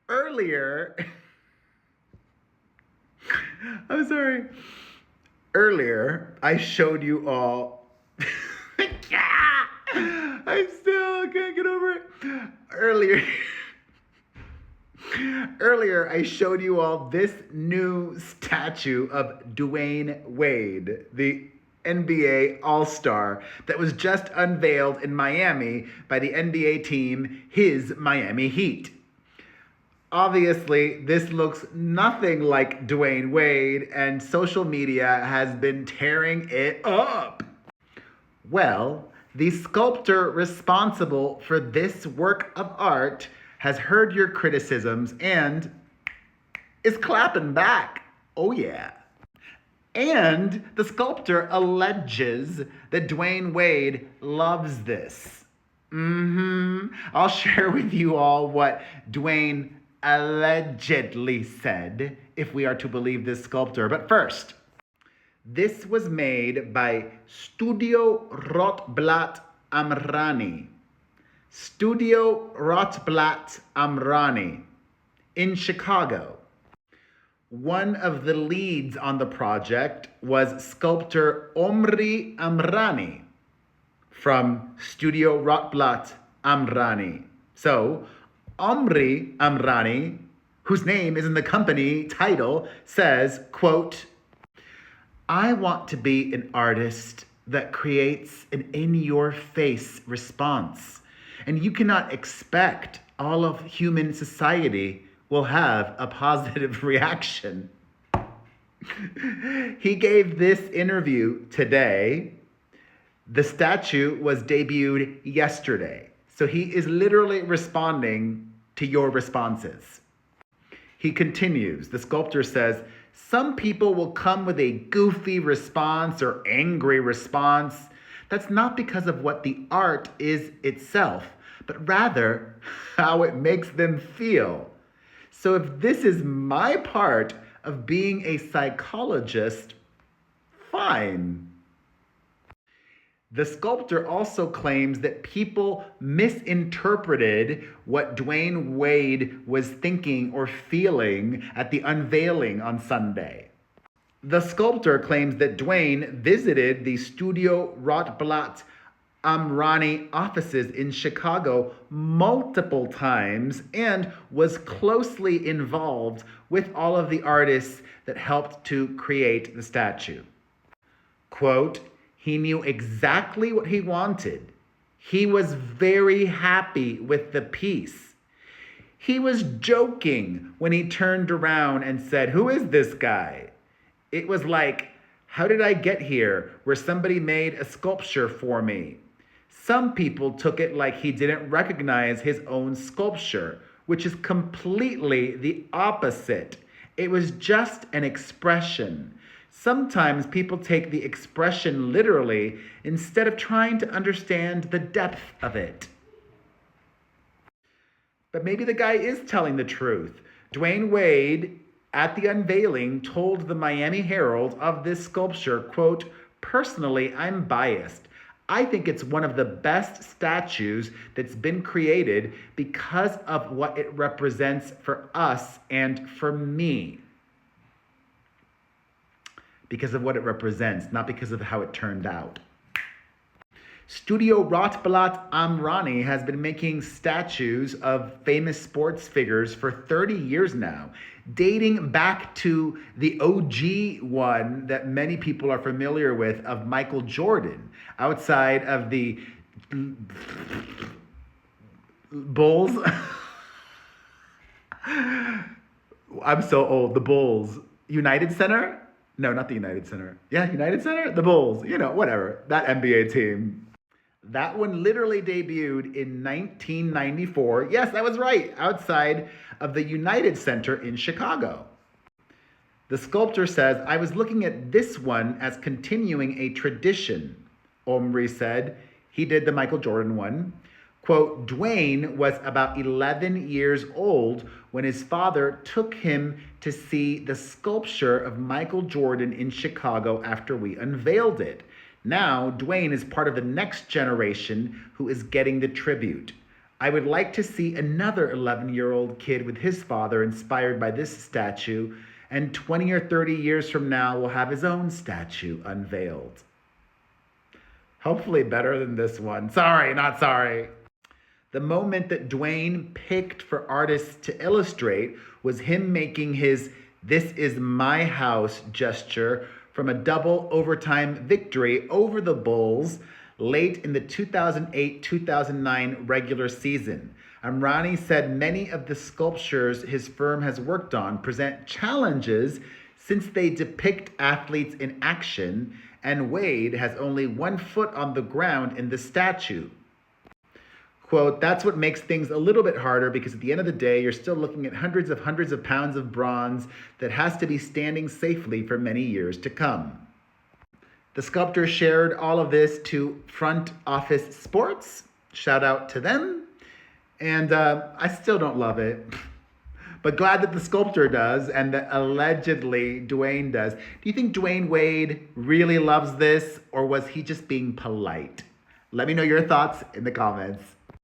Earlier, I'm sorry. Earlier, I showed you all. I still can't get over it. Earlier, I showed you all this new statue of Dwayne Wade, the NBA All-Star that was just unveiled in Miami by the NBA team, his Miami Heat. Obviously, this looks nothing like Dwayne Wade, and social media has been tearing it up. Well, the sculptor responsible for this work of art has heard your criticisms and is clapping back. Oh, yeah. And the sculptor alleges that Dwayne Wade loves this. I'll share with you all what Dwayne allegedly said, if we are to believe this sculptor. But first, this was made by Studio Rotblat Amrani. Studio Rotblat Amrani in Chicago. One of the leads on the project was sculptor Omri Amrani from Studio Rotblat Amrani. So, Omri Amrani, whose name is in the company title, says, quote, I want to be an artist that creates an in-your-face response. And you cannot expect all of human society will have a positive reaction. He gave this interview today. The statue was debuted yesterday. So he is literally responding to your responses. He continues, the sculptor says, some people will come with a goofy response or angry response. That's not because of what the art is itself, but rather how it makes them feel. So if this is my part of being a psychologist, fine. The sculptor also claims that people misinterpreted what Dwayne Wade was thinking or feeling at the unveiling on Sunday. The sculptor claims that Dwayne visited the Studio Rotblat Amrani offices in Chicago multiple times and was closely involved with all of the artists that helped to create the statue. Quote, he knew exactly what he wanted. He was very happy with the piece. He was joking when he turned around and said, who is this guy? It was like, how did I get here where somebody made a sculpture for me? Some people took it like he didn't recognize his own sculpture, which is completely the opposite. It was just an expression. Sometimes people take the expression literally instead of trying to understand the depth of it. But maybe the guy is telling the truth. Dwayne Wade, at the unveiling, told the Miami Herald of this sculpture, quote, personally, I'm biased. I think it's one of the best statues that's been created because of what it represents for us and for me. Because of what it represents, not because of how it turned out. Studio Rotblat Amrani has been making statues of famous sports figures for 30 years now, dating back to the OG one that many people are familiar with of Michael Jordan, outside of the Bulls. I'm so old. The Bulls. United Center? No, not the United Center. Yeah, United Center? The Bulls. You know, whatever. That NBA team. That one literally debuted in 1994. Yes, I was right. Outside of the United Center in Chicago. The sculptor says, I was looking at this one as continuing a tradition. Omri said. He did the Michael Jordan one. Quote, Dwayne was about 11 years old when his father took him to see the sculpture of Michael Jordan in Chicago after we unveiled it. Now, Dwayne is part of the next generation who is getting the tribute. I would like to see another 11-year-old kid with his father inspired by this statue, and 20 or 30 years from now will have his own statue unveiled. Hopefully better than this one. Sorry, not sorry. The moment that Dwayne picked for artists to illustrate was him making his "this is my house" gesture from a double overtime victory over the Bulls late in the 2008-2009 regular season. Amrani said many of the sculptures his firm has worked on present challenges since they depict athletes in action, and Wade has only 1 foot on the ground in the statue. Quote, "That's what makes things a little bit harder, because at the end of the day, you're still looking at hundreds of pounds of bronze that has to be standing safely for many years to come." The sculptor shared all of this to Front Office Sports. Shout out to them. And I still don't love it, but glad that the sculptor does and that allegedly Dwayne does. Do you think Dwayne Wade really loves this, or was he just being polite? Let me know your thoughts in the comments.